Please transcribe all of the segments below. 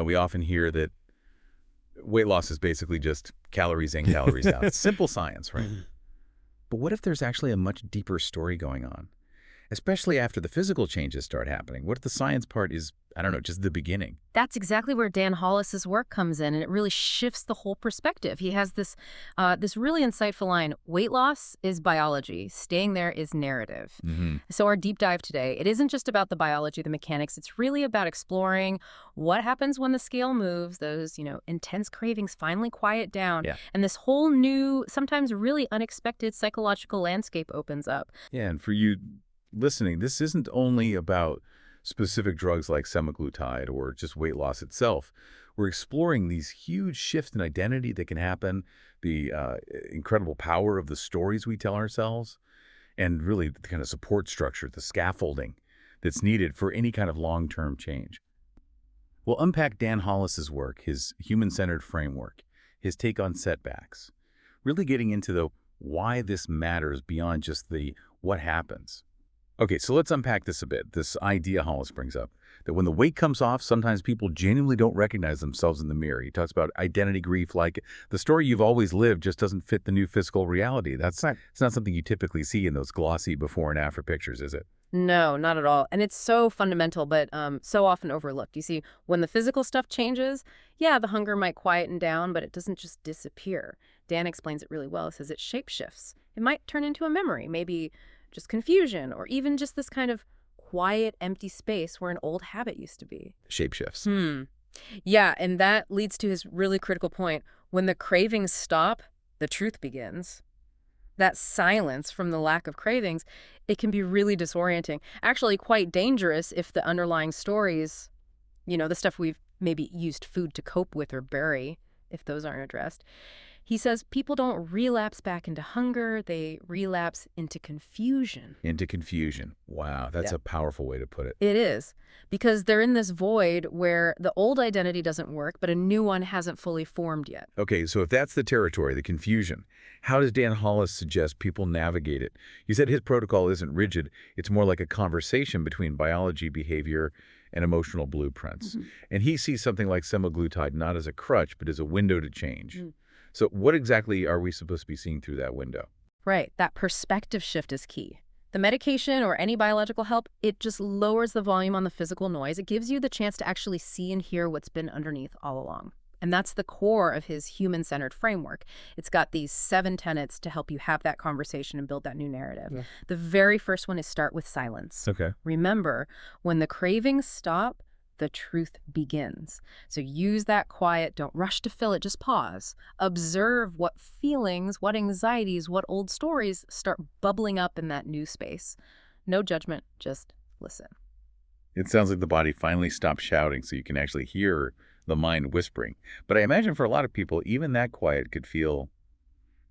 We often hear that weight loss is basically just calories in, calories out. Simple science, right? But what if there's actually a much deeper story going on? Especially after the physical changes start happening. What if the science part is, I don't know, just the beginning? That's exactly where Dan Hollis's work comes in, and it really shifts the whole perspective. He has this really insightful line: weight loss is biology, staying there is narrative. So our deep dive today, it isn't just about the biology, the mechanics. It's really about exploring what happens when the scale moves, those, intense cravings finally quiet down, and this whole new, sometimes really unexpected psychological landscape opens up. Yeah, and for you listening, this isn't only about specific drugs like semaglutide or just weight loss itself. We're exploring these huge shifts in identity that can happen, the incredible power of the stories we tell ourselves, and really the kind of support structure, the scaffolding that's needed for any kind of long-term change. We'll unpack Dan Hollis's work, his human-centered framework, his take on setbacks, really getting into the why this matters beyond just the what happens. Okay, so let's unpack this a bit. This idea Hollis brings up, that when the weight comes off, sometimes people genuinely don't recognize themselves in the mirror. He talks about identity grief, like the story you've always lived just doesn't fit the new physical reality. That's right. It's not something you typically see in those glossy before and after pictures, is it? No, not at all. And it's so fundamental, but so often overlooked. You see, when the physical stuff changes, yeah, the hunger might quieten down, but it doesn't just disappear. Dan explains it really well. He says it shapeshifts. It might turn into a memory, maybe just confusion, or even just this kind of quiet, empty space where an old habit used to be. Shapeshifts. Yeah, and that leads to his really critical point. When the cravings stop, the truth begins. That silence from the lack of cravings, it can be really disorienting. Actually, quite dangerous if the underlying stories, the stuff we've maybe used food to cope with or bury, if those aren't addressed. He says people don't relapse back into hunger, they relapse into confusion. Into confusion. Wow, that's a powerful way to put it. It is, because they're in this void where the old identity doesn't work, but a new one hasn't fully formed yet. Okay, so if that's the territory, the confusion, how does Dan Hollis suggest people navigate it? You said his protocol isn't rigid. It's more like a conversation between biology, behavior, and emotional blueprints. And he sees something like semaglutide not as a crutch, but as a window to change. So what exactly are we supposed to be seeing through that window? Right. That perspective shift is key. The medication or any biological help, it just lowers the volume on the physical noise. It gives you the chance to actually see and hear what's been underneath all along. And that's the core of his human-centered framework. It's got these 7 tenets to help you have that conversation and build that new narrative. The very first one is start with silence. Okay. Remember, when the cravings stop, the truth begins. So use that quiet, don't rush to fill it, just pause. Observe what feelings, what anxieties, what old stories start bubbling up in that new space. No judgment, just listen. It sounds like the body finally stops shouting so you can actually hear the mind whispering. But I imagine for a lot of people, even that quiet could feel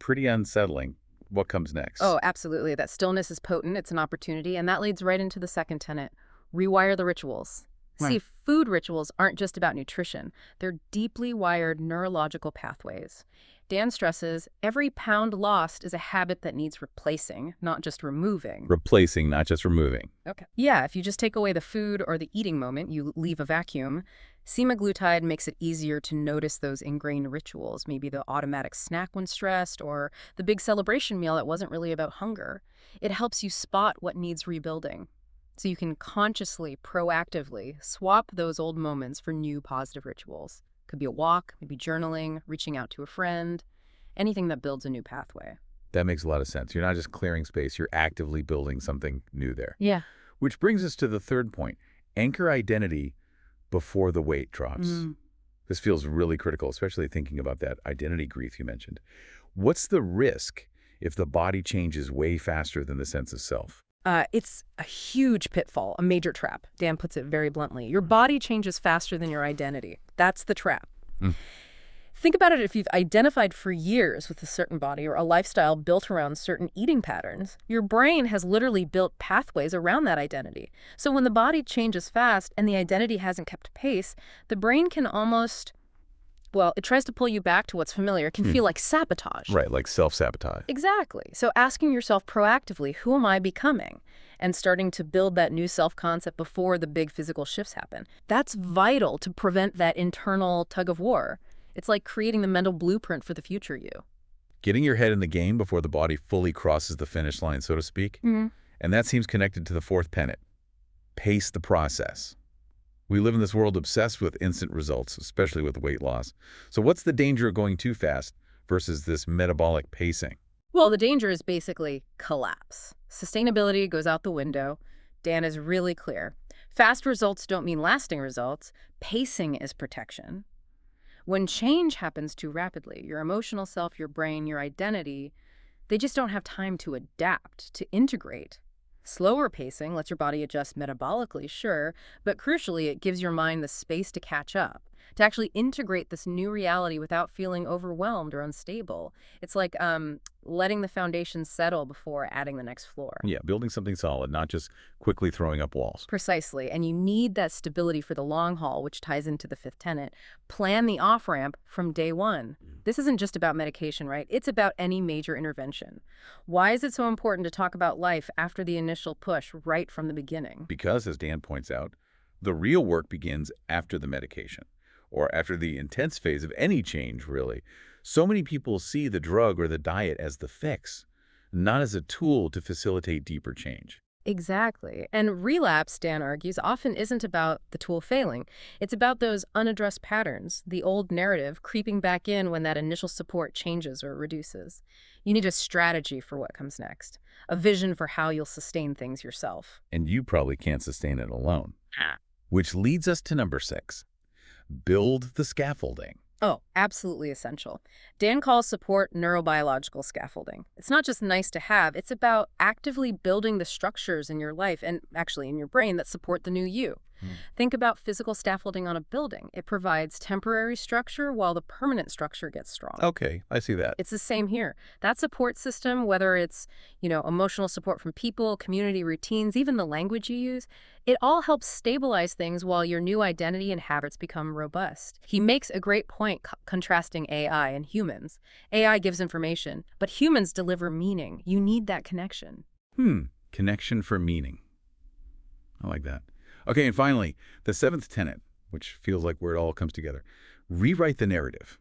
pretty unsettling. What comes next? Oh, absolutely. That stillness is potent. It's an opportunity. And that leads right into the second tenet. Rewire the rituals. See, food rituals aren't just about nutrition. They're deeply wired neurological pathways. Dan stresses every pound lost is a habit that needs replacing, not just removing. Replacing, not just removing. Okay. Yeah, if you just take away the food or the eating moment, you leave a vacuum. Semaglutide makes it easier to notice those ingrained rituals, maybe the automatic snack when stressed or the big celebration meal that wasn't really about hunger. It helps you spot what needs rebuilding. So you can consciously, proactively swap those old moments for new positive rituals. Could be a walk, maybe journaling, reaching out to a friend, anything that builds a new pathway. That makes a lot of sense. You're not just clearing space, you're actively building something new there. Yeah. Which brings us to the third point. Anchor identity before the weight drops. This feels really critical, especially thinking about that identity grief you mentioned. What's the risk if the body changes way faster than the sense of self? It's a huge pitfall, a major trap. Dan puts it very bluntly. Your body changes faster than your identity. That's the trap. Think about it if you've identified for years with a certain body or a lifestyle built around certain eating patterns. Your brain has literally built pathways around that identity. So when the body changes fast and the identity hasn't kept pace, the brain can almost Well, it tries to pull you back to what's familiar. It can feel like sabotage. Right, like self-sabotage. Exactly. So asking yourself proactively, who am I becoming? And starting to build that new self-concept before the big physical shifts happen. That's vital to prevent that internal tug of war. It's like creating the mental blueprint for the future you. Getting your head in the game before the body fully crosses the finish line, so to speak. And that seems connected to the fourth tenet. Pace the process. We live in this world obsessed with instant results, especially with weight loss. So what's the danger of going too fast versus this metabolic pacing? Well, the danger is basically collapse. Sustainability goes out the window. Dan is really clear. Fast results don't mean lasting results. Pacing is protection. When change happens too rapidly, your emotional self, your brain, your identity, they just don't have time to adapt, to integrate. Slower pacing lets your body adjust metabolically, sure, but crucially, it gives your mind the space to catch up, to actually integrate this new reality without feeling overwhelmed or unstable. It's like letting the foundation settle before adding the next floor. Yeah, building something solid, not just quickly throwing up walls. Precisely, and you need that stability for the long haul, which ties into the fifth tenet. Plan the off-ramp from day one. This isn't just about medication, right? It's about any major intervention. Why is it so important to talk about life after the initial push right from the beginning? Because, as Dan points out, the real work begins after the medication, or after the intense phase of any change, really. So many people see the drug or the diet as the fix, not as a tool to facilitate deeper change. Exactly. And relapse, Dan argues, often isn't about the tool failing. It's about those unaddressed patterns, the old narrative creeping back in when that initial support changes or reduces. You need a strategy for what comes next, a vision for how you'll sustain things yourself. And you probably can't sustain it alone. Which leads us to number 6. Build the scaffolding. Oh, absolutely essential. Dan calls support neurobiological scaffolding. It's not just nice to have, it's about actively building the structures in your life and actually in your brain that support the new you. Think about physical scaffolding on a building. It provides temporary structure while the permanent structure gets strong. Okay, I see that. It's the same here. That support system, whether it's, emotional support from people, community routines, even the language you use, it all helps stabilize things while your new identity and habits become robust. He makes a great point contrasting AI and humans. AI gives information, but humans deliver meaning. You need that connection. Connection for meaning. I like that. Okay, and finally, the 7th tenet, which feels like where it all comes together. Rewrite the narrative.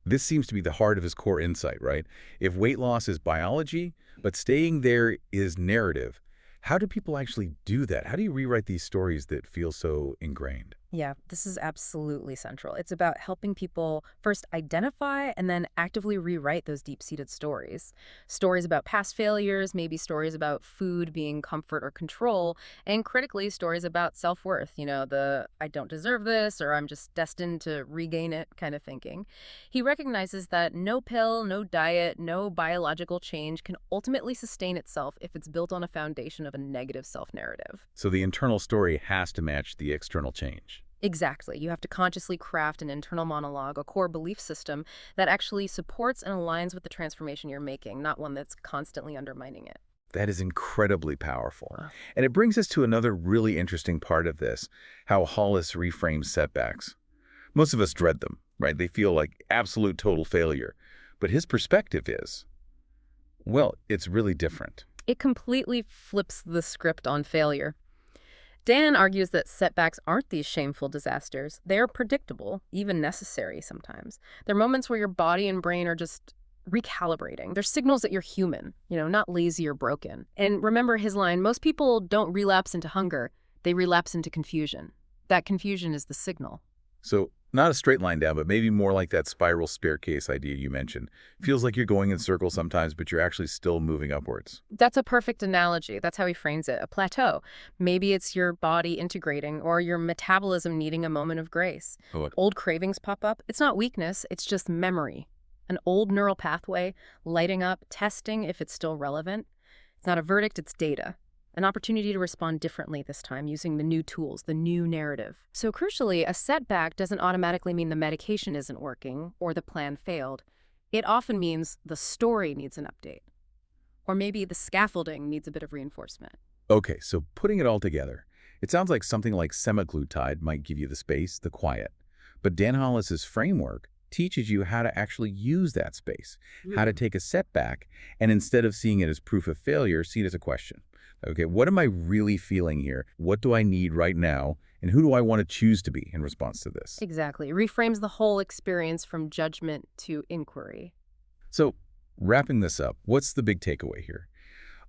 This seems to be the heart of his core insight, right? If weight loss is biology, but staying there is narrative, how do people actually do that? How do you rewrite these stories that feel so ingrained? Yeah, this is absolutely central. It's about helping people first identify and then actively rewrite those deep-seated stories. Stories about past failures, maybe stories about food being comfort or control, and critically, stories about self-worth, the I don't deserve this or I'm just destined to regain it kind of thinking. He recognizes that no pill, no diet, no biological change can ultimately sustain itself if it's built on a foundation of a negative self-narrative. So the internal story has to match the external change. Exactly. You have to consciously craft an internal monologue, a core belief system that actually supports and aligns with the transformation you're making, not one that's constantly undermining it. That is incredibly powerful. And it brings us to another really interesting part of this, how Hollis reframes setbacks. Most of us dread them, right? They feel like absolute total failure. But his perspective is, well, it's really different. It completely flips the script on failure. Dan argues that setbacks aren't these shameful disasters. They are predictable, even necessary sometimes. They're moments where your body and brain are just recalibrating. They're signals that you're human, not lazy or broken. And remember his line, most people don't relapse into hunger. They relapse into confusion. That confusion is the signal. So not a straight line down, but maybe more like that spiral staircase idea you mentioned. Feels like you're going in circles sometimes, but you're actually still moving upwards. That's a perfect analogy. That's how he frames it, a plateau. Maybe it's your body integrating or your metabolism needing a moment of grace. Old cravings pop up. It's not weakness, it's just memory. An old neural pathway lighting up, testing if it's still relevant. It's not a verdict, it's data. An opportunity to respond differently this time using the new tools, the new narrative. So crucially, a setback doesn't automatically mean the medication isn't working or the plan failed. It often means the story needs an update. Or maybe the scaffolding needs a bit of reinforcement. Okay, so putting it all together, it sounds like something like semaglutide might give you the space, the quiet. But Dan Hollis's framework teaches you how to actually use that space, how to take a setback, and instead of seeing it as proof of failure, see it as a question. Okay, what am I really feeling here? What do I need right now? And who do I want to choose to be in response to this? Exactly. Reframes the whole experience from judgment to inquiry. So, wrapping this up, what's the big takeaway here?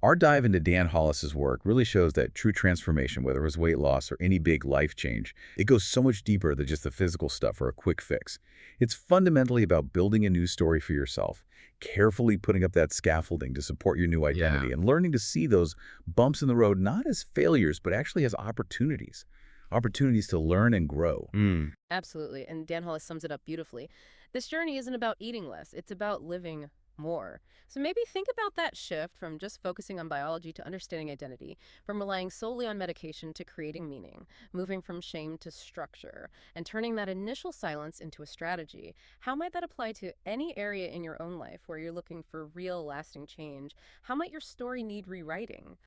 Our dive into Dan Hollis's work really shows that true transformation, whether it was weight loss or any big life change, it goes so much deeper than just the physical stuff or a quick fix. It's fundamentally about building a new story for yourself, carefully putting up that scaffolding to support your new Yeah. identity, and learning to see those bumps in the road not as failures, but actually as opportunities. Opportunities to learn and grow. Mm. Absolutely. And Dan Hollis sums it up beautifully. This journey isn't about eating less, it's about living more. So maybe think about that shift from just focusing on biology to understanding identity, from relying solely on medication to creating meaning, moving from shame to structure, and turning that initial silence into a strategy. How might that apply to any area in your own life where you're looking for real lasting change? How might your story need rewriting?